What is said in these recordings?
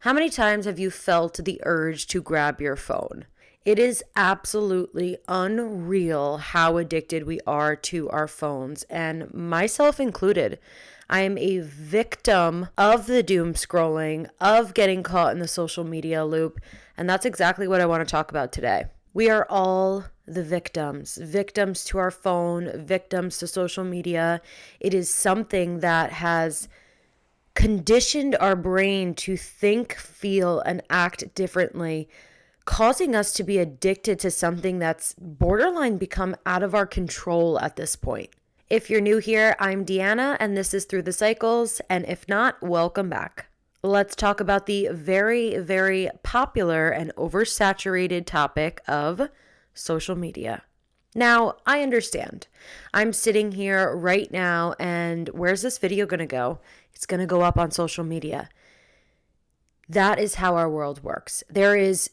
How many times have you felt the urge to grab your phone? It is absolutely unreal how addicted we are to our phones, and myself included. I am a victim of the doom scrolling, of getting caught in the social media loop, and that's exactly what I want to talk about today. We are all the victims to our phone, victims to social media. It is something that has conditioned our brain to think, feel, and act differently, causing us to be addicted to something that's borderline become out of our control at this point. If you're new here, I'm Deanna, and this is Through the Cycles, and if not, welcome back. Let's talk about the very, very popular and oversaturated topic of social media. Now, I understand. I'm sitting here right now, and where's this video going to go? It's going to go up on social media. That is how our world works. There is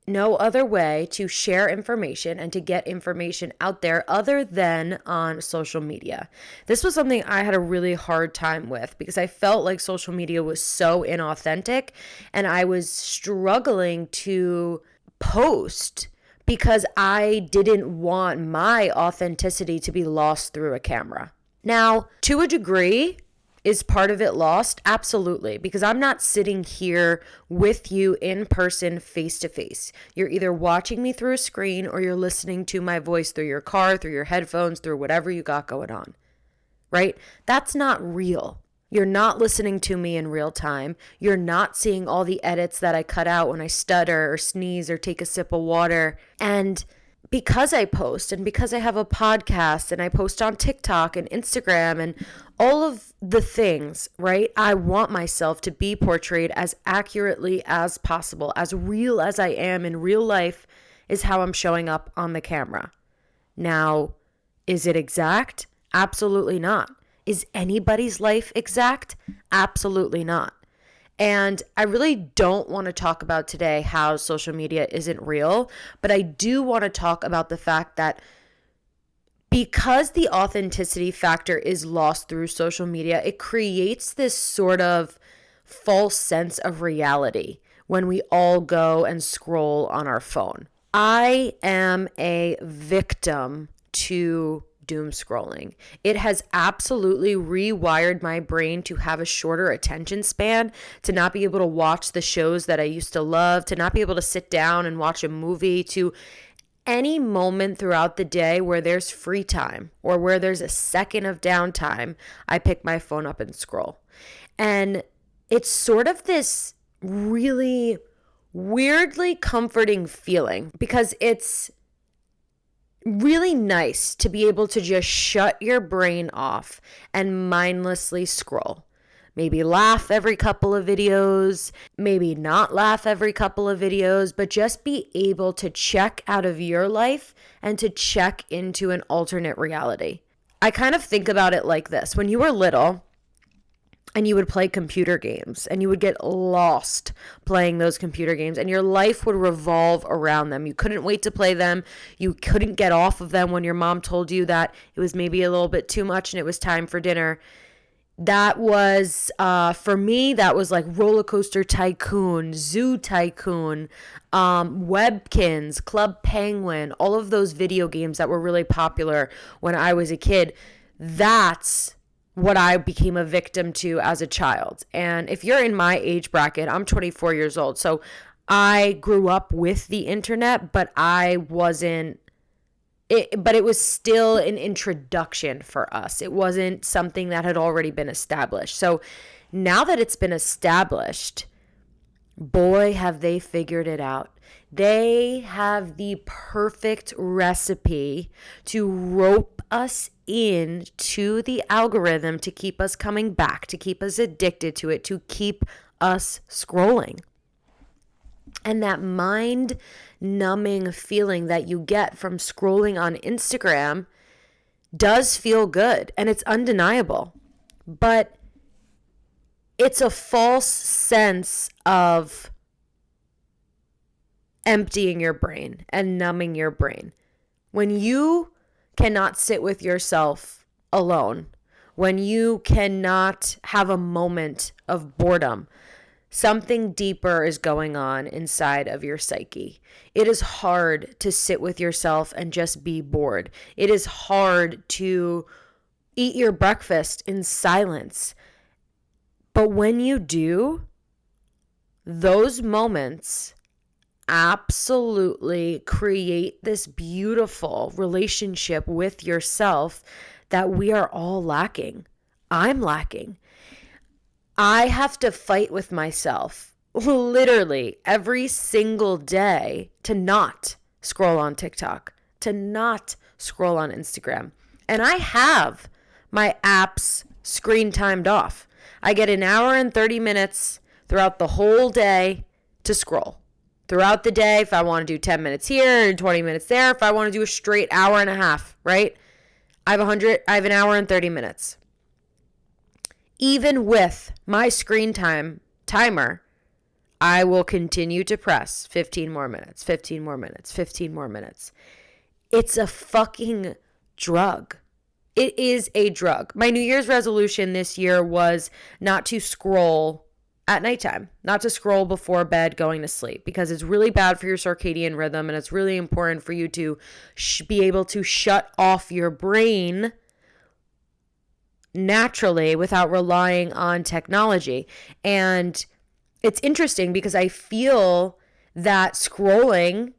no other way to share information and to get information out there other than on social media. This was something I had a really hard time with because I felt like social media was so inauthentic, and I was struggling to post because I didn't want my authenticity to be lost through a camera. Now, to a degree, is part of it lost? Absolutely, because I'm not sitting here with you in person, face to face. You're either watching me through a screen or you're listening to my voice through your car, through your headphones, through whatever you got going on, right? That's not real. You're not listening to me in real time. You're not seeing all the edits that I cut out when I stutter or sneeze or take a sip of water. And because I post and because I have a podcast and I post on TikTok and Instagram and all of the things, right? I want myself to be portrayed as accurately as possible, as real as I am in real life is how I'm showing up on the camera. Now, is it exact? Absolutely not. Is anybody's life exact? Absolutely not. And I really don't want to talk about today how social media isn't real, but I do want to talk about the fact that because the authenticity factor is lost through social media, it creates this sort of false sense of reality when we all go and scroll on our phone. I am a victim to doom scrolling. It has absolutely rewired my brain to have a shorter attention span, to not be able to watch the shows that I used to love, to not be able to sit down and watch a movie, to any moment throughout the day where there's free time or where there's a second of downtime, I pick my phone up and scroll. And it's sort of this really weirdly comforting feeling because it's really nice to be able to just shut your brain off and mindlessly scroll. Maybe laugh every couple of videos, maybe not laugh every couple of videos, but just be able to check out of your life and to check into an alternate reality. I kind of think about it like this. When you were little, and you would play computer games and you would get lost playing those computer games and your life would revolve around them. You couldn't wait to play them. You couldn't get off of them when your mom told you that it was maybe a little bit too much and it was time for dinner. That was, for me, that was like Roller Coaster Tycoon, Zoo Tycoon, Webkins, Club Penguin, all of those video games that were really popular when I was a kid. That's what I became a victim to as a child. And if you're in my age bracket, I'm 24 years old. So I grew up with the internet, but it was still an introduction for us. It wasn't something that had already been established. So now that it's been established, boy, have they figured it out. They have the perfect recipe to rope us in to the algorithm, to keep us coming back, to keep us addicted to it, to keep us scrolling. And that mind-numbing feeling that you get from scrolling on Instagram does feel good, and it's undeniable. But it's a false sense of emptying your brain and numbing your brain. When you cannot sit with yourself alone, when you cannot have a moment of boredom, Something deeper is going on inside of your psyche. It is hard to sit with yourself and just be bored. It is hard to eat your breakfast in silence. But when you do, those moments absolutely create this beautiful relationship with yourself that we are all lacking. I'm lacking. I have to fight with myself literally every single day to not scroll on TikTok, to not scroll on Instagram. And I have my apps screen timed off. I get an hour and 30 minutes throughout the whole day to scroll. Throughout the day, if I want to do 10 minutes here and 20 minutes there, if I want to do a straight hour and a half, right? I have an hour and 30 minutes. Even with my screen time timer, I will continue to press 15 more minutes, 15 more minutes, 15 more minutes. It's a fucking drug. It is a drug. My New Year's resolution this year was not to scroll at nighttime, not to scroll before bed going to sleep, because it's really bad for your circadian rhythm, and it's really important for you to be able to shut off your brain naturally without relying on technology. And it's interesting because I feel that scrolling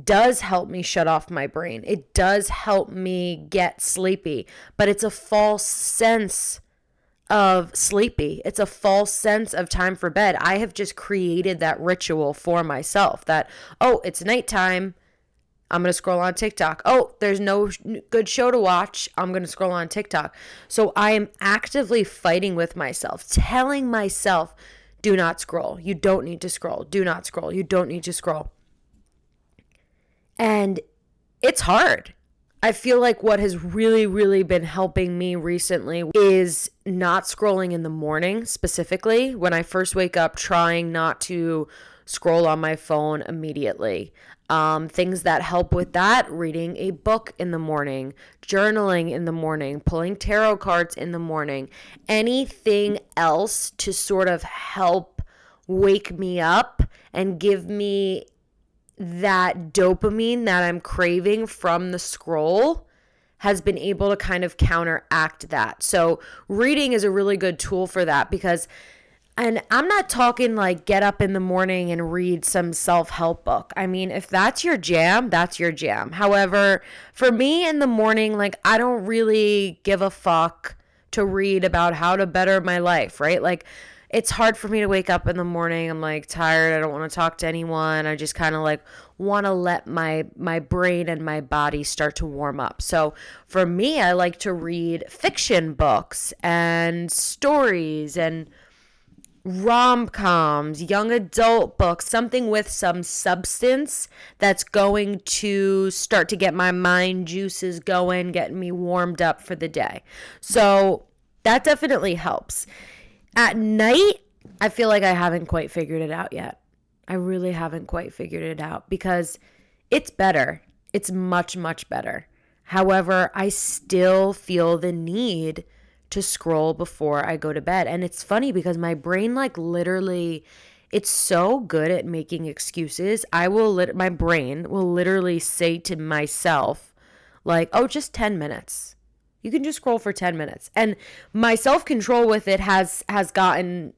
does help me shut off my brain. It does help me get sleepy, but it's a false sense of sleepy. It's a false sense of time for bed. I have just created that ritual for myself that, oh, it's nighttime, I'm going to scroll on TikTok. Oh, there's no good show to watch, I'm going to scroll on TikTok. So I am actively fighting with myself, telling myself, do not scroll. You don't need to scroll. Do not scroll. You don't need to scroll. And it's hard. I feel like what has really, really been helping me recently is not scrolling in the morning, specifically when I first wake up, trying not to scroll on my phone immediately. Things that help with that: reading a book in the morning, journaling in the morning, pulling tarot cards in the morning, anything else to sort of help wake me up and give me that dopamine that I'm craving from the scroll has been able to kind of counteract that. So reading is a really good tool for that, because, and I'm not talking like get up in the morning and read some self-help book. I mean, if that's your jam, that's your jam. However, for me in the morning, like, I don't really give a fuck to read about how to better my life, right? Like, it's hard for me to wake up in the morning. I'm like tired. I don't want to talk to anyone. I just kind of like want to let my brain and my body start to warm up. So for me, I like to read fiction books and stories and rom-coms, young adult books, something with some substance that's going to start to get my mind juices going, getting me warmed up for the day. So that definitely helps. At night, I feel like I haven't quite figured it out yet. I really haven't quite figured it out, because it's better. It's much, much better. However, I still feel the need to scroll before I go to bed. And it's funny because my brain, like, literally, it's so good at making excuses. My brain will literally say to myself, like, oh, just 10 minutes. You can just scroll for 10 minutes. And my self-control with it has gotten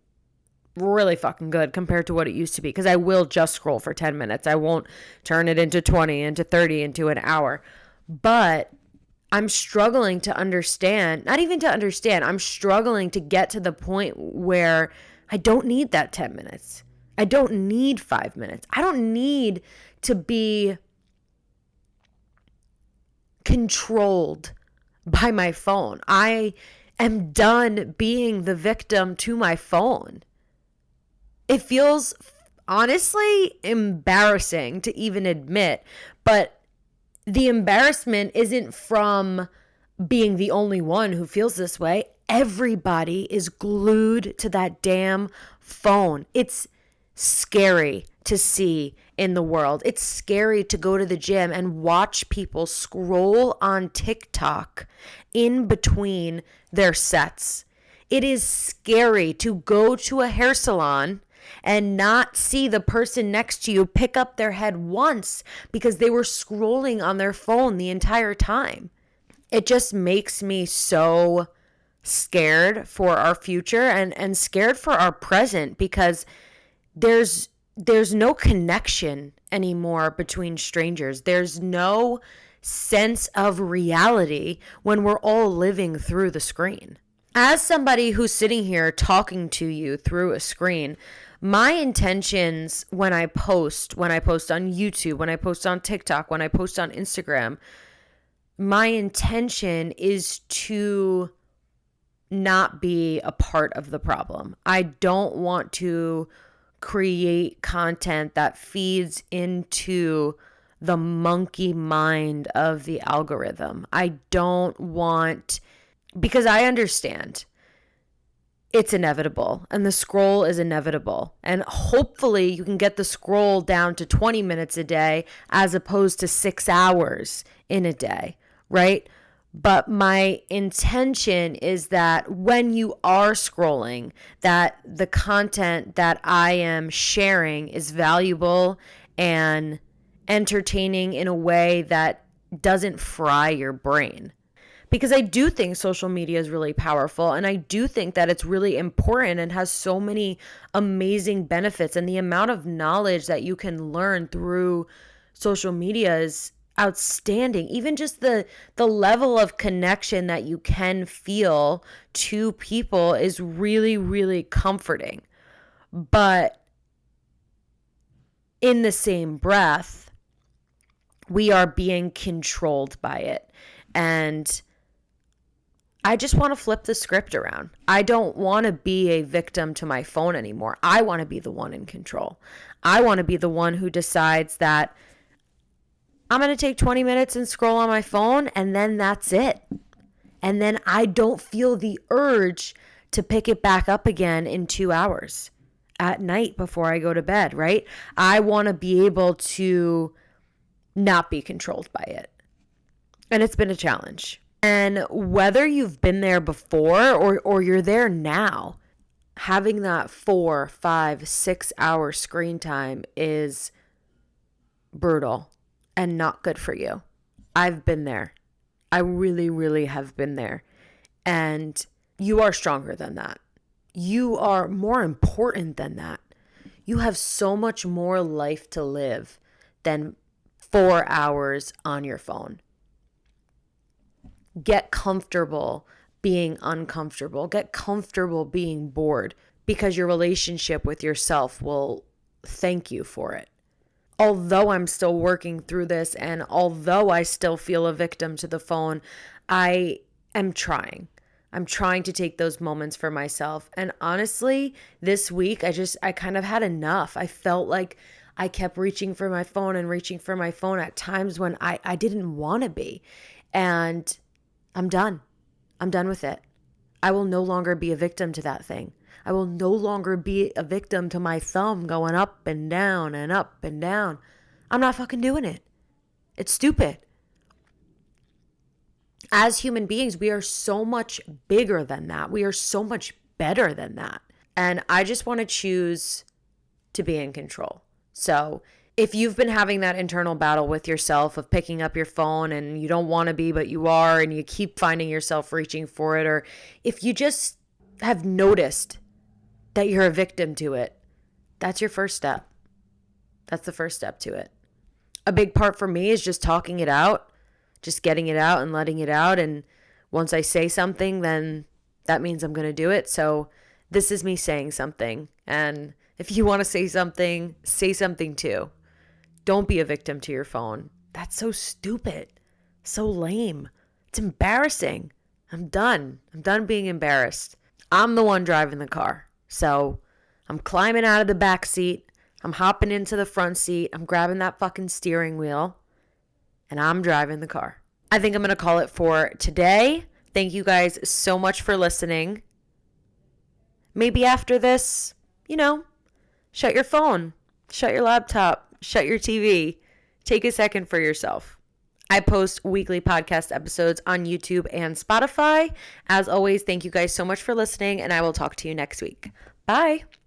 really fucking good compared to what it used to be, because I will just scroll for 10 minutes. I won't turn it into 20, into 30, into an hour. But I'm struggling to understand, not even to understand, I'm struggling to get to the point where I don't need that 10 minutes. I don't need 5 minutes. I don't need to be controlled by my phone. I am done being the victim to my phone. It feels honestly embarrassing to even admit, but the embarrassment isn't from being the only one who feels this way. Everybody is glued to that damn phone. It's scary to see in the world. It's scary to go to the gym and watch people scroll on TikTok in between their sets. It is scary to go to a hair salon and not see the person next to you pick up their head once because they were scrolling on their phone the entire time. It just makes me so scared for our future and scared for our present, because there's no connection anymore between strangers. There's no sense of reality when we're all living through the screen. As somebody who's sitting here talking to you through a screen, my intentions when I post on YouTube, when I post on TikTok, when I post on Instagram, my intention is to not be a part of the problem. I don't want to create content that feeds into the monkey mind of the algorithm. I don't want, because I understand it's inevitable and the scroll is inevitable. And hopefully you can get the scroll down to 20 minutes a day as opposed to 6 hours in a day, right? But my intention is that when you are scrolling, that the content that I am sharing is valuable and entertaining in a way that doesn't fry your brain. Because I do think social media is really powerful, and I do think that it's really important and has so many amazing benefits, and the amount of knowledge that you can learn through social media is outstanding. Even just the level of connection that you can feel to people is really, really comforting. But in the same breath, we are being controlled by it. And I just want to flip the script around. I don't want to be a victim to my phone anymore. I want to be the one in control. I want to be the one who decides that I'm going to take 20 minutes and scroll on my phone, and then that's it. And then I don't feel the urge to pick it back up again in 2 hours at night before I go to bed, right? I want to be able to not be controlled by it. And it's been a challenge. And whether you've been there before or you're there now, having that 4, 5, 6 hour screen time is brutal and not good for you. I've been there. I really, really have been there. And you are stronger than that. You are more important than that. You have so much more life to live than 4 hours on your phone. Get comfortable being uncomfortable. Get comfortable being bored, because your relationship with yourself will thank you for it. Although I'm still working through this, and although I still feel a victim to the phone, I am trying. I'm trying to take those moments for myself. And honestly, this week, I kind of had enough. I felt like I kept reaching for my phone at times when I didn't want to be. And I'm done. I'm done with it. I will no longer be a victim to that thing. I will no longer be a victim to my thumb going up and down and up and down. I'm not fucking doing it. It's stupid. As human beings, we are so much bigger than that. We are so much better than that. And I just want to choose to be in control. So if you've been having that internal battle with yourself of picking up your phone and you don't want to be, but you are, and you keep finding yourself reaching for it, or if you just have noticed that you're a victim to it, that's your first step. That's the first step to it. A big part for me is just talking it out, just getting it out and letting it out. And once I say something, then that means I'm going to do it. So this is me saying something. And if you want to say something too. Don't be a victim to your phone. That's so stupid. So lame. It's embarrassing. I'm done. I'm done being embarrassed. I'm the one driving the car. So I'm climbing out of the back seat. I'm hopping into the front seat. I'm grabbing that fucking steering wheel. And I'm driving the car. I think I'm going to call it for today. Thank you guys so much for listening. Maybe after this, shut your phone. Shut your laptop. Shut your TV. Take a second for yourself. I post weekly podcast episodes on YouTube and Spotify. As always, thank you guys so much for listening, and I will talk to you next week. Bye.